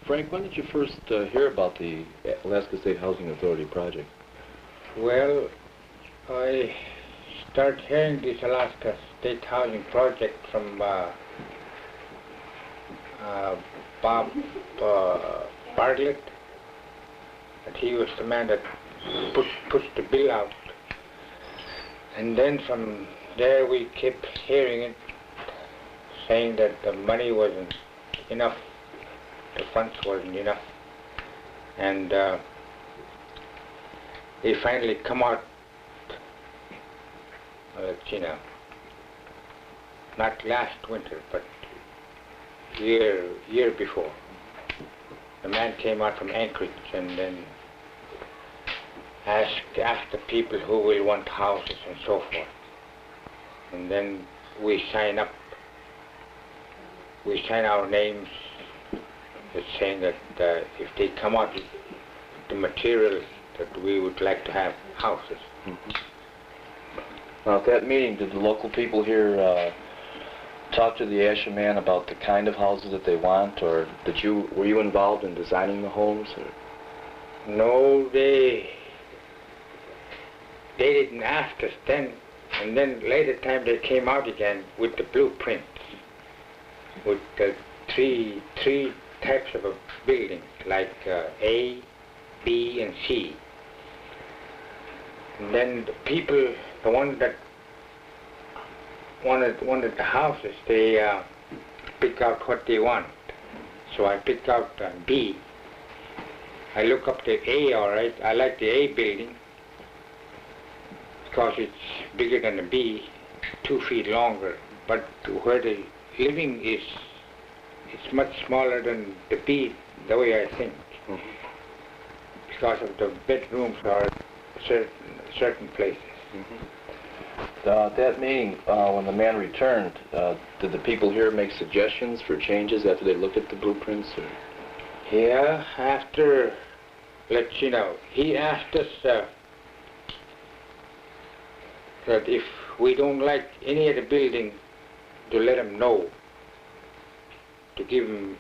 Frank, when did you first hear about the Alaska State Housing Authority project? Well, I started hearing this Alaska State Housing Project from Bob Bartlett, that he was the man that pushed the bill out. And then from there we kept hearing it, saying that the money wasn't enough, the funds wasn't enough. And they finally come out, not last winter, but year before. The man came out from Anchorage and then asked the people who will want houses and so forth. And then we sign up. We sign our names, saying that if they come out with the material that we would like to have houses. Mm-hmm. Now, at that meeting, did the local people here talk to the Asha man about the kind of houses that they want, or were you involved in designing the homes? Or? No, they didn't ask us then, and then later time they came out again with the blueprints, with the three types of a building, like A, B, and C. And then the people, the ones that wanted the houses, they pick out what they want. So I picked out B. I look up the A, all right. I like the A building because it's bigger than the B, 2 feet longer. But where the living is, it's much smaller than the B, the way I think. Mm-hmm. Because of the bedrooms are certain places. Mm-hmm. At that meeting, when the man returned, did the people here make suggestions for changes after they looked at the blueprints? Or? Yeah, after, he asked us that if we don't like any of the building, to let him know, to give him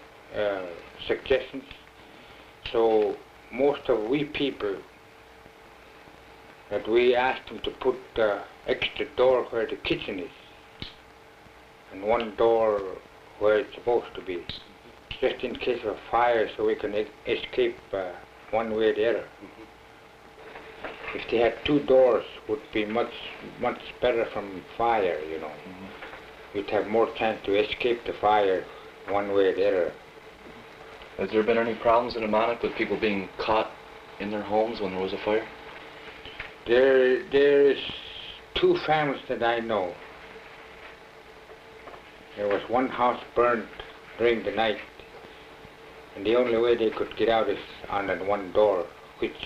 suggestions. So most of we people, that we asked him to put extra door where the kitchen is, and one door where it's supposed to be, just in case of a fire, so we can escape one way or the other. Mm-hmm. If they had 2 doors, would be much better from fire, you know. Mm-hmm. You'd have more chance to escape the fire one way or the other. Has there been any problems in Amonic with people being caught in their homes when there was a fire? There's 2 families that I know. There was one house burned during the night, and the only way they could get out is on that one door, which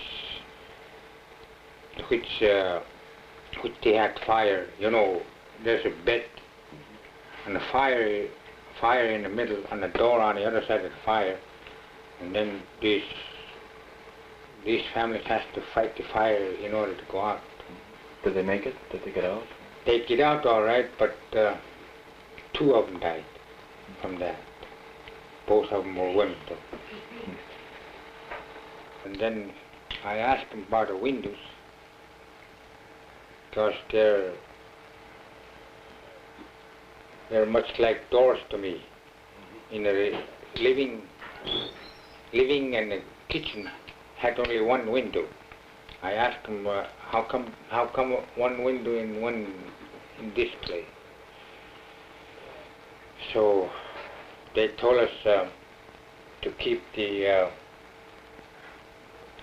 they had fire. You know, there's a bed and a fire in the middle, and a door on the other side of the fire, and then these families has to fight the fire in order to go out. Did they make it? Did they get out? They get out all right, but 2 of them died from that. Both of them were women, though. And then I asked them about the windows, because they're much like doors to me. In the living and the kitchen had only one window. I asked them, how come one window in this place? So they told us to keep the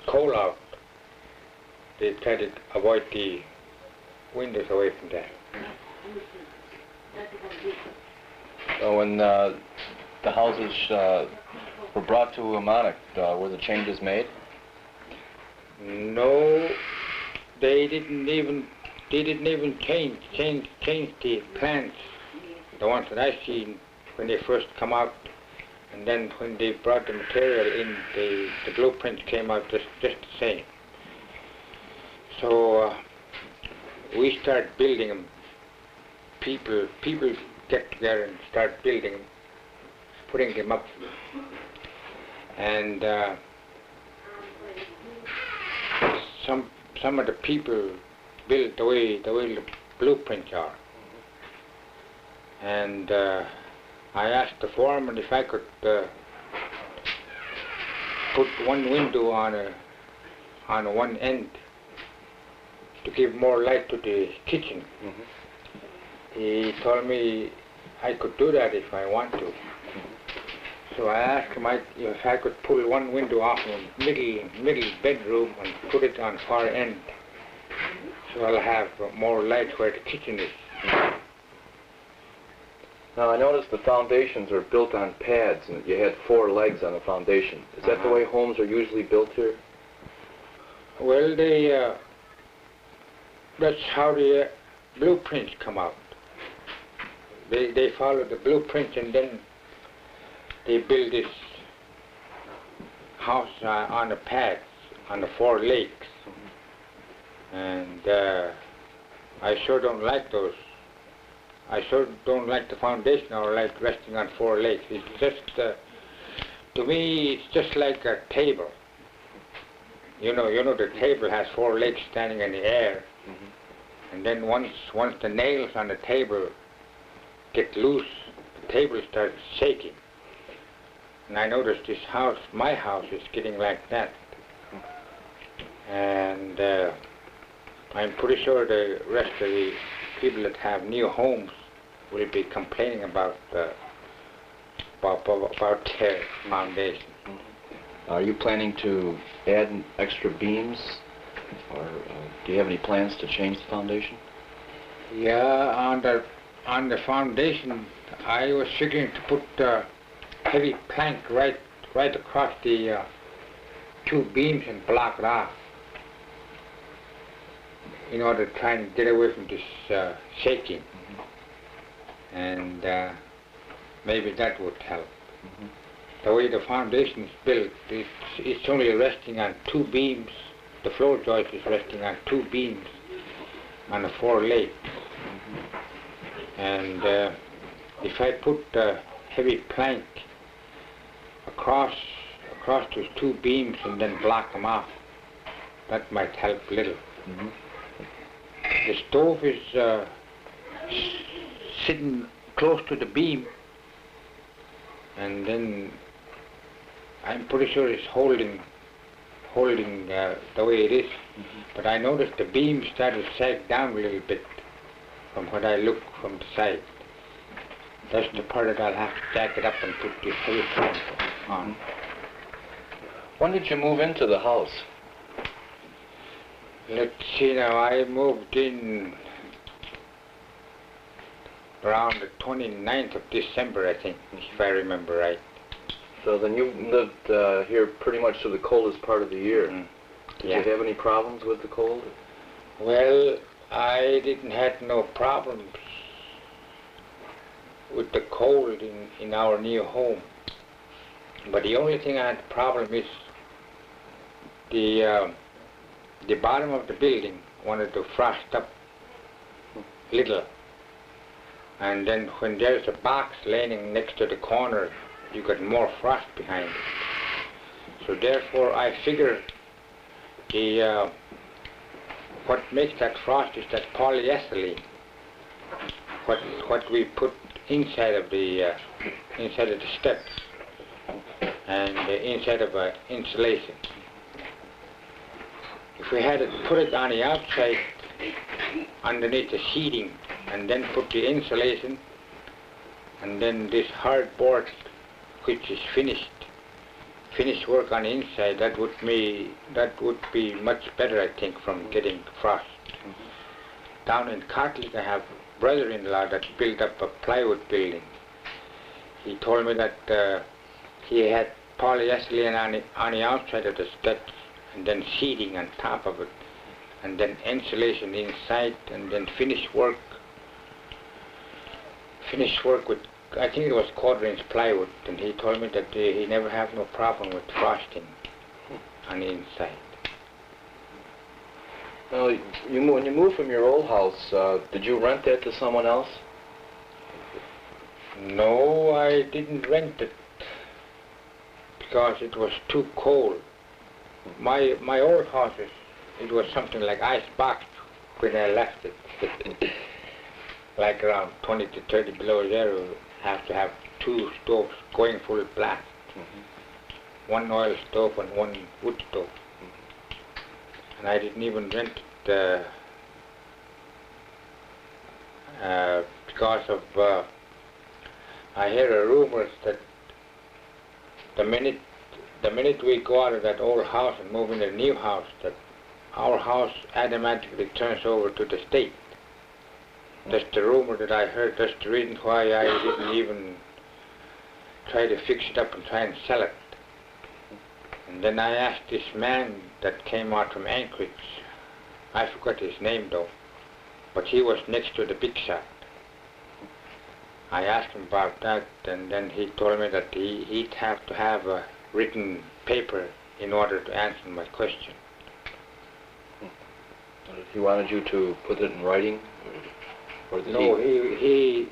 coal out. They tried to avoid the windows away from that. So when the houses were brought to Amonic, were the changes made? No, they didn't even change the plans, the ones that I seen when they first come out, and then when they brought the material in, the blueprints came out just the same. So we start building them. People get together and start building them, putting them up. And some of the people build the way the blueprints are. And I asked the foreman if I could put one window on one end to give more light to the kitchen. He told me I could do that if I want to. So I asked him if I could pull one window off the middle bedroom and put it on far end, so I'll have more light where the kitchen is. Now I noticed the foundations are built on pads, and you had 4 legs on the foundation. Is that the way homes are usually built here? Well, that's how the blueprints come out. They follow the blueprint, and then they build this house on the pads, on the 4 legs. And I sure don't like those. I sure don't like the foundation or like resting on 4 legs. It's just, to me, it's just like a table. You know, the table has 4 legs standing in the air. And then once the nails on the table get loose, the table starts shaking. And I noticed this house, my house, is getting like that. And I'm pretty sure the rest of the people that have new homes will be complaining about their foundation. Are you planning to add extra beams, or do you have any plans to change the foundation? Yeah, on the foundation, I was figuring to put heavy plank right across the 2 beams and block it off, in order to try and get away from this shaking. And maybe that would help. The way the foundation is built, it's only resting on 2 beams. The floor joist is resting on 2 beams on the 4 legs. And if I put heavy plank across those 2 beams and then block them off, that might help a little. The stove is sitting close to the beam, and then I'm pretty sure it's holding the way it is. But I noticed the beam started to sag down a little bit from what I look from the side. That's the part that I'll have to jack it up and put the heavy plank on. When did you move into the house? Let's see now, I moved in around the 29th of December, I think, if I remember right. So then you lived here pretty much through the coldest part of the year. Did you have any problems with the cold? Well, I didn't have no problems with the cold in our new home. But the only thing I had a problem is the bottom of the building wanted to frost up little. And then when there's a box laying next to the corner, you get more frost behind it. So therefore I figure what makes that frost is that polyethylene, what we put inside of the steps and inside of insulation. If we had to put it on the outside underneath the sheeting and then put the insulation and then this hard board which is finished work on the inside, that would be much better, I think, from getting frost. Down in Cartley I have a brother-in-law that built up a plywood building. He told me that he had polyethylene on the outside of the steps, and then sheeting on top of it, and then insulation inside, and then finish work with, I think it was 1/4-inch plywood, and he told me that he never have no problem with frosting on the inside. Now, when you moved from your old house, did you rent that to someone else? No, I didn't rent it, because it was too cold. My old houses, it was something like ice box when I left it. Like around 20 to 30 below zero, you have to have 2 stoves going full blast. One oil stove and one wood stove. And I didn't even rent it because of, I hear rumors that the minute we go out of that old house and move in a new house, that our house automatically turns over to the state. That's the rumor that I heard. That's the reason why I didn't even try to fix it up and try and sell it. And then I asked this man that came out from Anchorage, I forgot his name though, but he was next to the big shop. I asked him about that, and then he told me that he'd have to have a written paper in order to answer my question. He wanted you to put it in writing? Or did no, he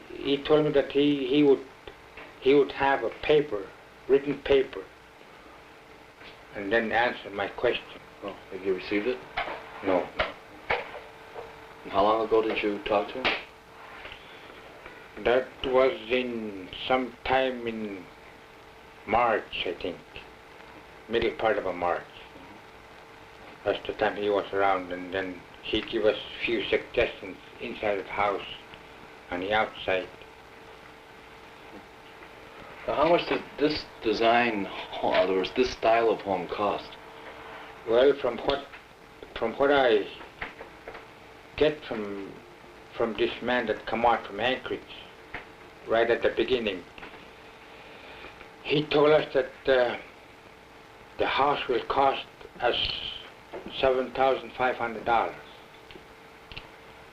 told me that he would have a paper, written paper, and then answer my question. Oh, have you received it? No. And how long ago did you talk to him? That was in sometime in March, I think. Middle part of March. That's the time he was around, and then he gave us a few suggestions inside the house and the outside. Now, how much did this design, or this style of home cost? Well, from what I get from this man that come out from Anchorage, right at the beginning, he told us that the house will cost us $7,500.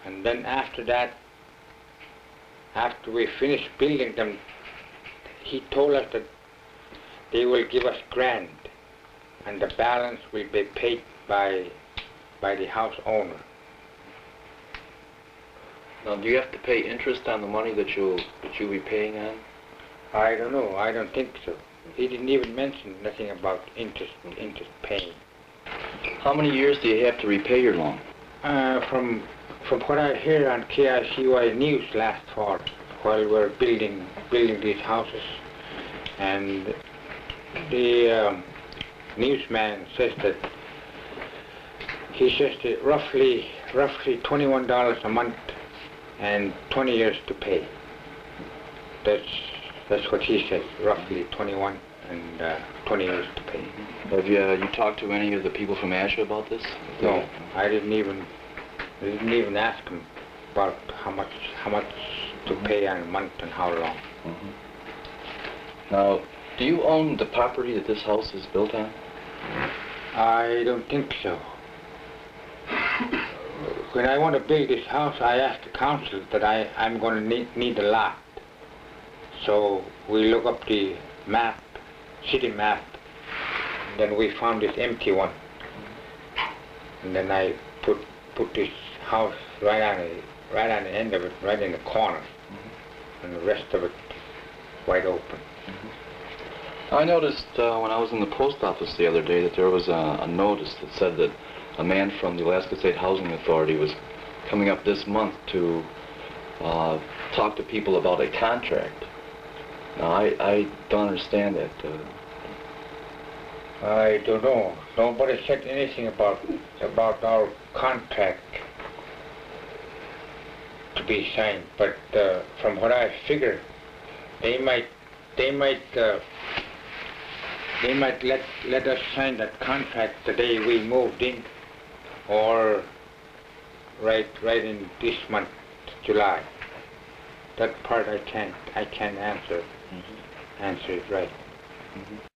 And then after that, after we finish building them, he told us that they will give us $1,000, and the balance will be paid by the house owner. Now, do you have to pay interest on the money that you'll be paying on? I don't know. I don't think so. He didn't even mention nothing about interest paying. How many years do you have to repay your loan? From what I hear on KICY News last fall, while we're building these houses, and the newsman says that roughly $21 a month and 20 years to pay. That's what he said. Roughly 21 and 20 years to pay. Have you talked to any of the people from Asha about this? No, I didn't even ask him about how much to pay on a month and how long. Now, do you own the property that this house is built on? I don't think so. When I want to build this house, I asked the council that I'm going to need a lot. So we look up the map, city map, and then we found this empty one. And then I put this house right on the end of it, right in the corner, and the rest of it wide open. I noticed when I was in the post office the other day that there was a notice that said that a man from the Alaska State Housing Authority was coming up this month to talk to people about a contract. Now, I don't understand that. I don't know. Nobody said anything about our contract to be signed. But from what I figure, they might let us sign that contract the day we moved in, or right in this month, July. That part I can't answer it right.